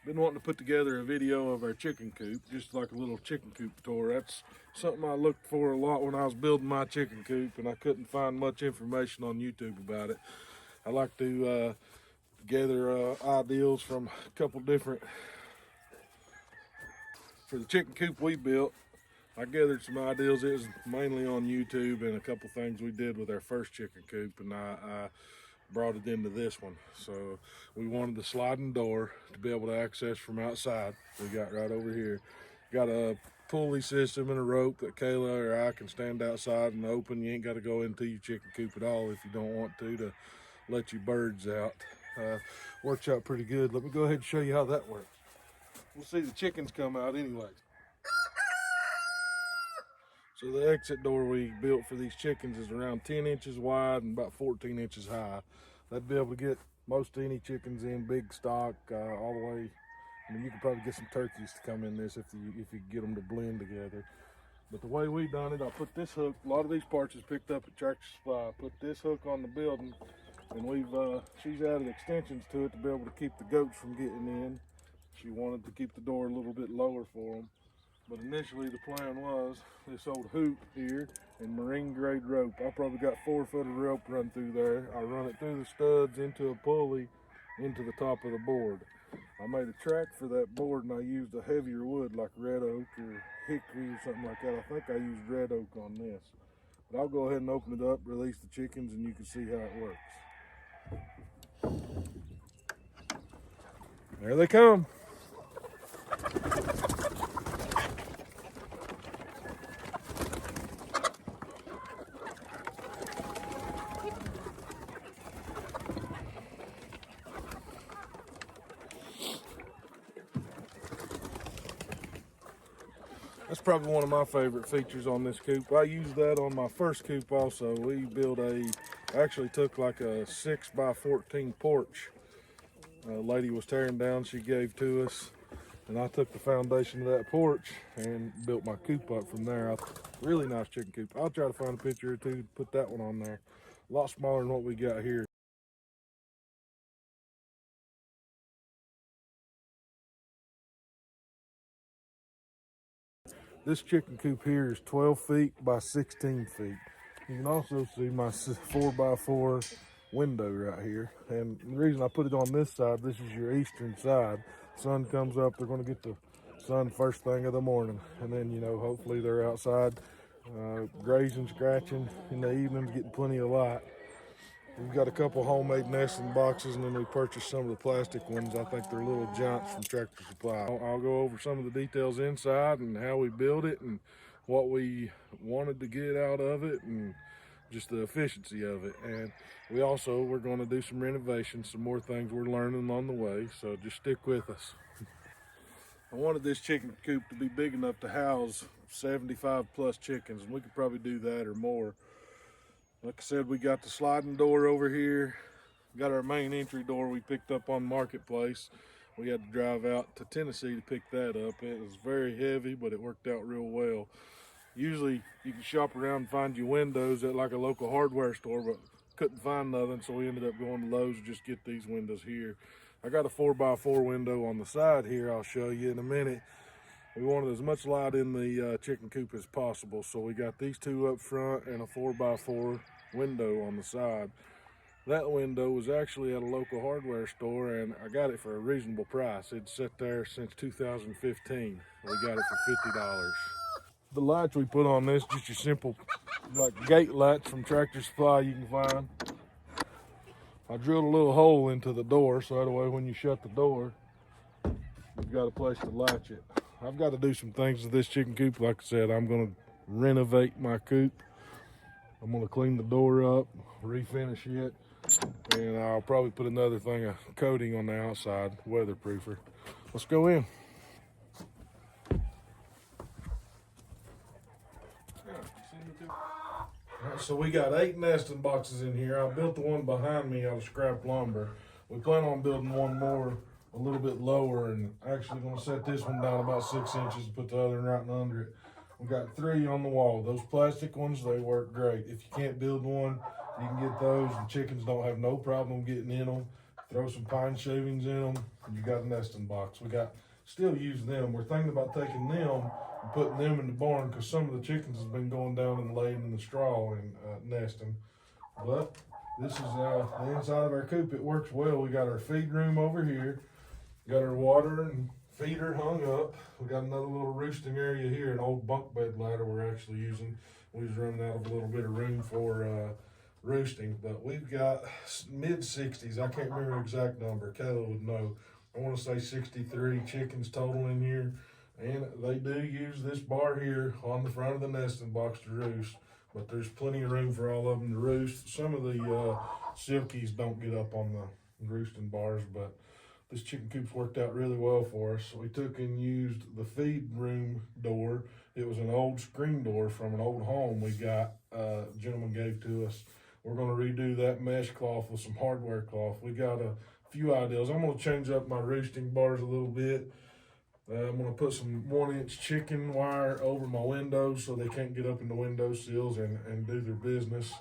Been wanting to put together a video of our chicken coop, just like a little chicken coop tour. That's something I looked for a lot when I was building my chicken coop, and I couldn't find much information on YouTube about it. I like to gather ideas from a couple different. For the chicken coop we built, I gathered some ideas. It was mainly on YouTube and a couple things we did with our first chicken coop, and I brought it into this one. So we wanted the sliding door to be able to access from outside. We got right over here. Got a pulley system and a rope that Kayla or I can stand outside and open. You ain't got to go into your chicken coop at all if you don't want to let your birds out. Works out pretty good. Let me go ahead and show you how that works. We'll see the chickens come out anyway. So the exit door we built for these chickens is around 10 inches wide and about 14 inches high. That'd be able to get most any chickens in, big stock, all the way. I mean, you could probably get some turkeys to come in this if you get them to blend together. But the way we done it, I put this hook, a lot of these parts is picked up at Tractor Supply. I put this hook on the building, and she's added extensions to it to be able to keep the goats from getting in. She wanted to keep the door a little bit lower for them. But initially the plan was this old hoop here and marine grade rope. I probably got 4 foot of rope run through there. I run it through the studs into a pulley into the top of the board. I made a track for that board and I used a heavier wood like red oak or hickory or something like that. I think I used red oak on this. But I'll go ahead and open it up, release the chickens, and you can see how it works. There they come. That's probably one of my favorite features on this coop. I used that on my first coop also. We built actually took like a 6x14 porch. A lady was tearing down, she gave to us. And I took the foundation of that porch and built my coop up from there. Really nice chicken coop. I'll try to find a picture or two to put that one on there. A lot smaller than what we got here. This chicken coop here is 12 feet by 16 feet. You can also see my 4x4 window right here. And the reason I put it on this side, this is your eastern side. Sun comes up, they're gonna get the sun first thing of the morning. And then, hopefully they're outside grazing, scratching in the evenings, getting plenty of light. We've got a couple homemade nesting boxes, and then we purchased some of the plastic ones. I think they're little giants from Tractor Supply. I'll go over some of the details inside and how we built it and what we wanted to get out of it and just the efficiency of it. And we're going to do some renovations, some more things we're learning on the way, so just stick with us. I wanted this chicken coop to be big enough to house 75 plus chickens, and we could probably do that or more. Like I said, we got the sliding door over here. Got our main entry door we picked up on Marketplace. We had to drive out to Tennessee to pick that up. It was very heavy, but it worked out real well. Usually you can shop around and find your windows at like a local hardware store, but couldn't find nothing, so we ended up going to Lowe's to just get these windows here. I got a 4x4 window on the side here I'll show you in a minute. We wanted as much light in the chicken coop as possible, so we got these two up front and a 4x4 window on the side. That window was actually at a local hardware store, and I got it for a reasonable price. It's sat there since 2015. We got it for $50. The lights we put on this, just your simple like gate lights from Tractor Supply you can find. I drilled a little hole into the door so that way when you shut the door, you've got a place to latch it. I've got to do some things to this chicken coop. Like I said, I'm going to renovate my coop. I'm going to clean the door up, refinish it, and I'll probably put another thing of coating on the outside, weatherproofer. Let's go in. Alright, so we got 8 nesting boxes in here. I built the one behind me out of scrap lumber. We plan on building one more a little bit lower, and actually going to set this one down about 6 inches and put the other one right under it. We got 3 on the wall. Those plastic ones, they work great. If you can't build one, you can get those. The chickens don't have no problem getting in them. throw some pine shavings in them, and you got a nesting box. We got still use them. We're thinking about taking them and putting them in the barn because some of the chickens has been going down and laying in the straw and nesting. But this is the inside of our coop. It works well. We got our feed room over here. Got our water and feeder hung up. We got another little roosting area here, an old bunk bed ladder we're actually using. We was running out of a little bit of room for roosting, but we've got mid-60s. I can't remember the exact number. Kayla would know. I want to say 63 chickens total in here, and they do use this bar here on the front of the nesting box to roost, but there's plenty of room for all of them to roost. Some of the silkies don't get up on the roosting bars, but this chicken coop's worked out really well for us. We took and used the feed room door. It was an old screen door from an old home we got, a gentleman gave to us. We're gonna redo that mesh cloth with some hardware cloth. We got a few ideas. I'm gonna change up my roosting bars a little bit. I'm gonna put some 1-inch chicken wire over my windows so they can't get up in the window sills and do their business.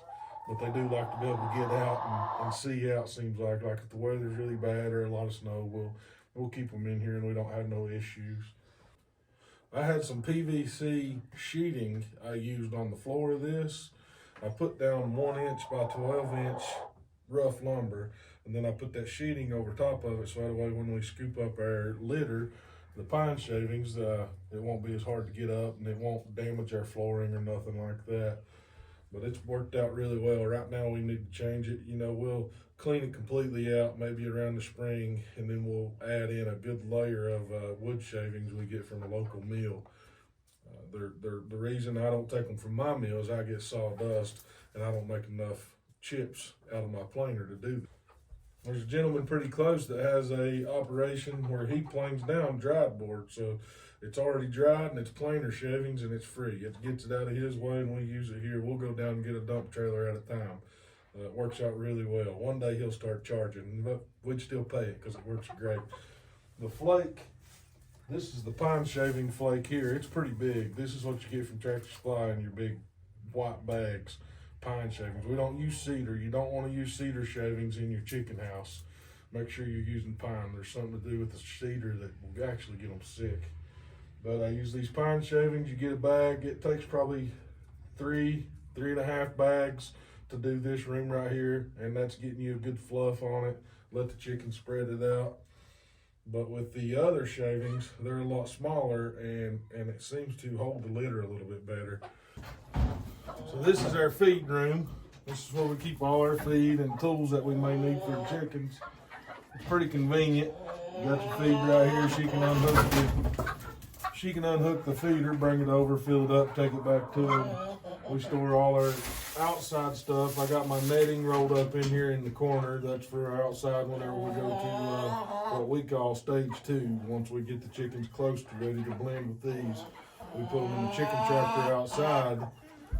But they do like to be able to get out and see out, seems like if the weather's really bad or a lot of snow, we'll keep them in here and we don't have no issues. I had some PVC sheeting I used on the floor of this. I put down 1-inch by 12-inch rough lumber, and then I put that sheeting over top of it so that way when we scoop up our litter, the pine shavings, it won't be as hard to get up and it won't damage our flooring or nothing like that. But it's worked out really well. Right now we need to change it. You know, we'll clean it completely out maybe around the spring, and then we'll add in a good layer of wood shavings we get from a local mill. The reason I don't take them from my mill is I get sawdust and I don't make enough chips out of my planer to do that. There's a gentleman pretty close that has a operation where he planes down dried board. So it's already dried and it's planer shavings and it's free. It gets it out of his way and we use it here. We'll go down and get a dump trailer at a time. It works out really well. One day he'll start charging, but we'd still pay it because it works great. The flake, this is the pine shaving flake here. It's pretty big. This is what you get from Tractor Supply in your big white bags. Pine shavings. We don't use cedar. You don't want to use cedar shavings in your chicken house. Make sure you're using pine. There's something to do with the cedar that will actually get them sick. But I use these pine shavings. You get a bag. It takes probably three and a half bags to do this room right here, and that's getting you a good fluff on it. Let the chicken spread it out. But with the other shavings, they're a lot smaller, and it seems to hold the litter a little bit better. So this is our feed room. This is where we keep all our feed and tools that we may need for the chickens. It's pretty convenient. You got your feed right here. She can unhook the feeder, bring it over, fill it up, take it back to them. We store all our outside stuff. I got my netting rolled up in here in the corner. That's for our outside whenever we go to what we call stage 2. Once we get the chickens close to ready to blend with these, we put them in the chicken tractor outside.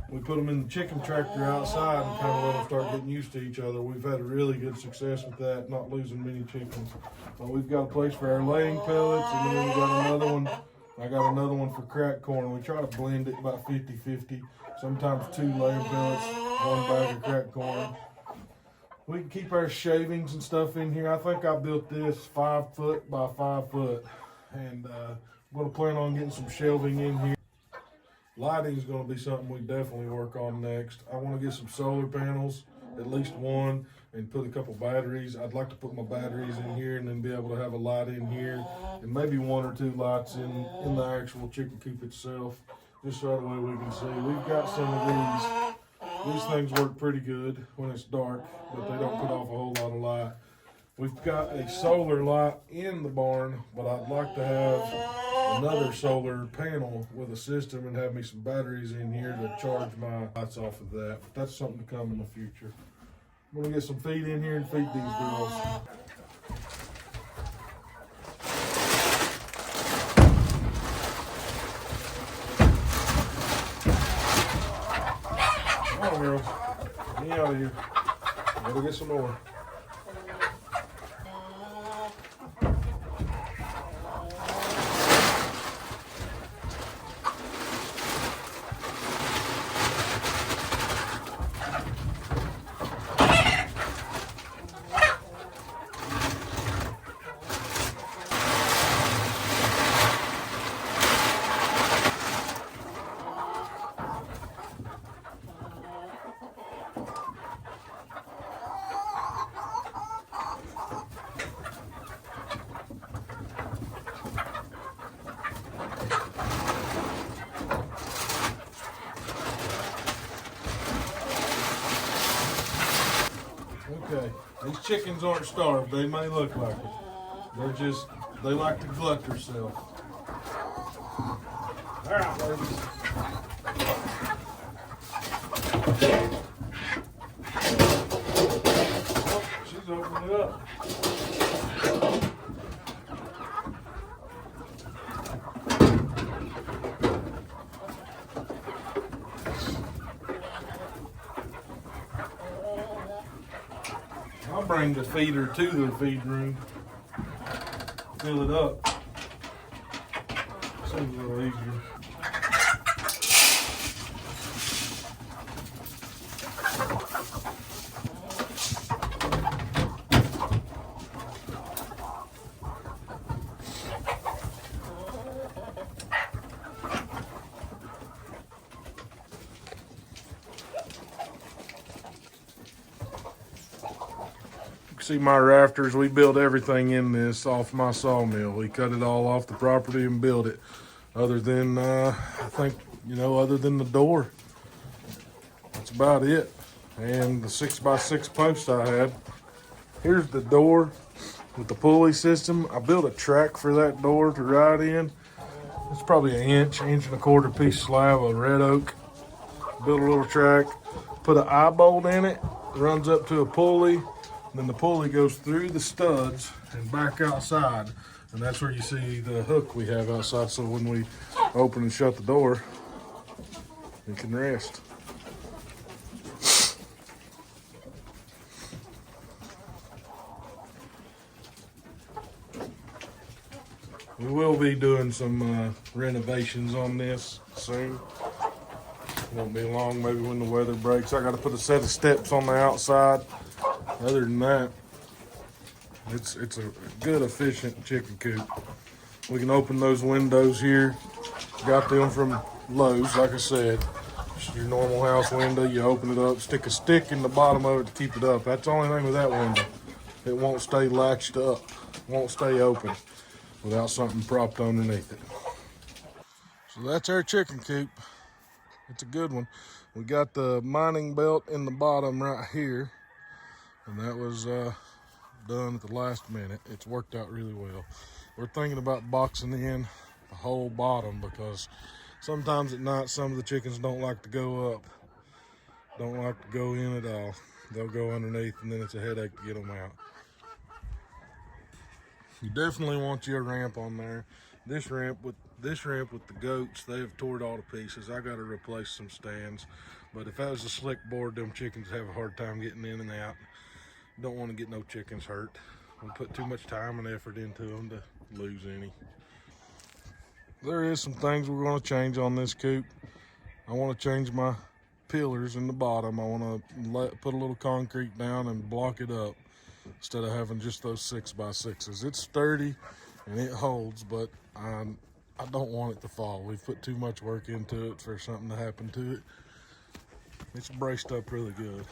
We put them in the chicken tractor outside and kind of let them start getting used to each other. We've had a really good success with that, not losing many chickens. We've got a place for our laying pellets, and then we got another one. I got another one for cracked corn. We try to blend it about 50-50. Sometimes 2 laying pellets, 1 bag of cracked corn. We can keep our shavings and stuff in here. I think I built this 5 foot by 5 foot, and I'm going to plan on getting some shelving in here. Lighting is going to be something we definitely work on next. I want to get some solar panels, at least one, and put a couple batteries. I'd like to put my batteries in here and then be able to have a light in here and maybe 1 or 2 lights in the actual chicken coop itself, just so that way we can see. We've got some of these. These things work pretty good when it's dark, but they don't put off a whole lot of light. We've got a solar light in the barn, but I'd like to have another solar panel with a system and have me some batteries in here to charge my lights off of that. But that's something to come in the future. I'm gonna get some feed in here and feed these girls. Come on, girls. Get out of here. Gotta get some more. chickens aren't starved. They may look like it. They like to glut themselves. All right, ladies. Oh, she's opening it up. I'll bring the feeder to the feed room, fill it up. Seems a little easier. See my rafters, we built everything in this off my sawmill. We cut it all off the property and built it. Other than, I think, other than the door. That's about it. And the 6x6 post I had. Here's the door with the pulley system. I built a track for that door to ride in. It's probably an inch and a quarter piece slab of red oak. Built a little track, put an eye bolt in it, runs up to a pulley. Then the pulley goes through the studs and back outside. And that's where you see the hook we have outside. So when we open and shut the door, we can rest. We will be doing some renovations on this soon. Won't be long, maybe when the weather breaks. I got to put a set of steps on the outside. Other than that, it's a good, efficient chicken coop. We can open those windows here. Got them from Lowe's, like I said. Just your normal house window, you open it up, stick a stick in the bottom of it to keep it up. That's the only thing with that window. It won't stay latched up, won't stay open without something propped underneath it. So that's our chicken coop. It's a good one. We got the mining belt in the bottom right here. And that was done at the last minute. It's worked out really well. We're thinking about boxing in the whole bottom because sometimes at night some of the chickens don't like to go up. Don't like to go in at all. They'll go underneath and then it's a headache to get them out. You definitely want you a ramp on there. This ramp with the goats, they have tore it all to pieces. I got to replace some stands. But if that was a slick board, them chickens have a hard time getting in and out. Don't want to get no chickens hurt. We put too much time and effort into them to lose any. There is some things we're going to change on this coop. I want to change my pillars in the bottom. I want to put a little concrete down and block it up instead of having just those 6x6s. It's sturdy and it holds, but I don't want it to fall. We've put too much work into it for something to happen to it. It's braced up really good.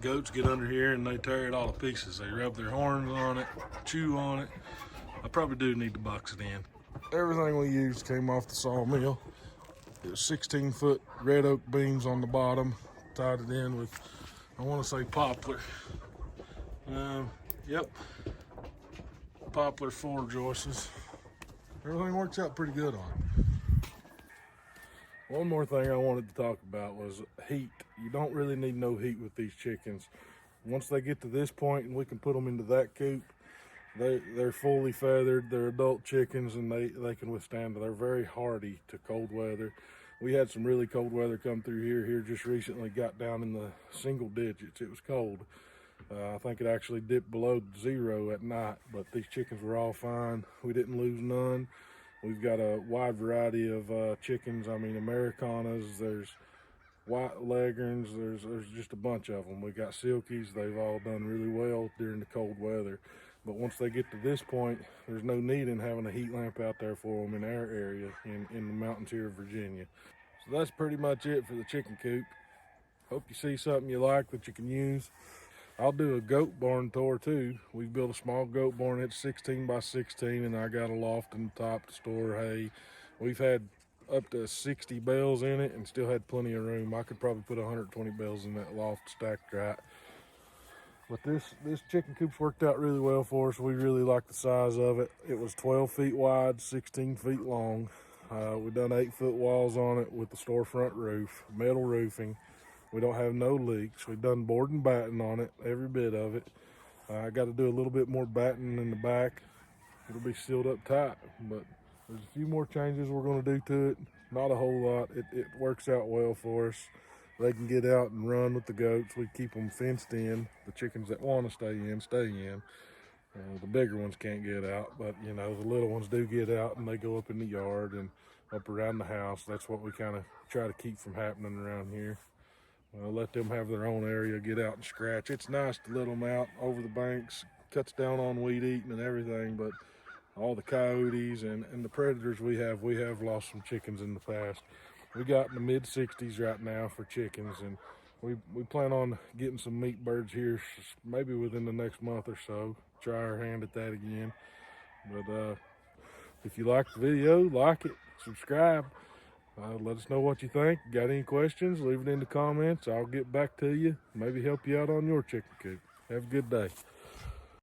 Goats get under here and they tear it all to pieces. They rub their horns on it, chew on it. I probably do need to box it in. Everything we used came off the sawmill. It was 16-foot red oak beams on the bottom. Tied it in with, I want to say poplar. Yep, poplar 4 joists. Everything works out pretty good on it. One more thing I wanted to talk about was heat. You don't really need no heat with these chickens. Once they get to this point and we can put them into that coop, they're fully feathered, they're adult chickens, and they can withstand it. They're very hardy to cold weather. We had some really cold weather come through here just recently, got down in the single digits. It was cold. I think it actually dipped below 0 at night, but these chickens were all fine. We didn't lose none. We've got a wide variety of chickens. I mean, Americanas, there's white leghorns, there's just a bunch of them. We got silkies. They've all done really well during the cold weather. But once they get to this point, there's no need in having a heat lamp out there for them in our area in the mountains here of Virginia. So that's pretty much it for the chicken coop. Hope you see something you like that you can use. I'll do a goat barn tour too. We've built a small goat barn. It's 16 by 16, and I got a loft in the top to store hay. We've had up to 60 bales in it and still had plenty of room. I could probably put 120 bales in that loft stacked right. But this chicken coop's worked out really well for us. We really like the size of it. It was 12 feet wide, 16 feet long. We done 8-foot walls on it with the storefront roof, metal roofing. We don't have no leaks. We done board and batting on it, every bit of it. I got to do a little bit more batting in the back. It'll be sealed up tight, but there's a few more changes we're going to do to it. Not a whole lot. It works out well for us. They can get out and run with the goats. We keep them fenced in. The chickens that want to stay in, stay in. The bigger ones can't get out, but you know, the little ones do get out and they go up in the yard and up around the house. That's what we kind of try to keep from happening around here. Let them have their own area, get out and scratch. It's nice to let them out over the banks, cuts down on weed eating and everything, but all the coyotes and the predators we have lost some chickens in the past. We got in the mid-60s right now for chickens, and we plan on getting some meat birds here maybe within the next month or so. Try our hand at that again. But if you like the video, like it, subscribe. Let us know what you think. Got any questions, leave it in the comments. I'll get back to you, maybe help you out on your chicken coop. Have a good day.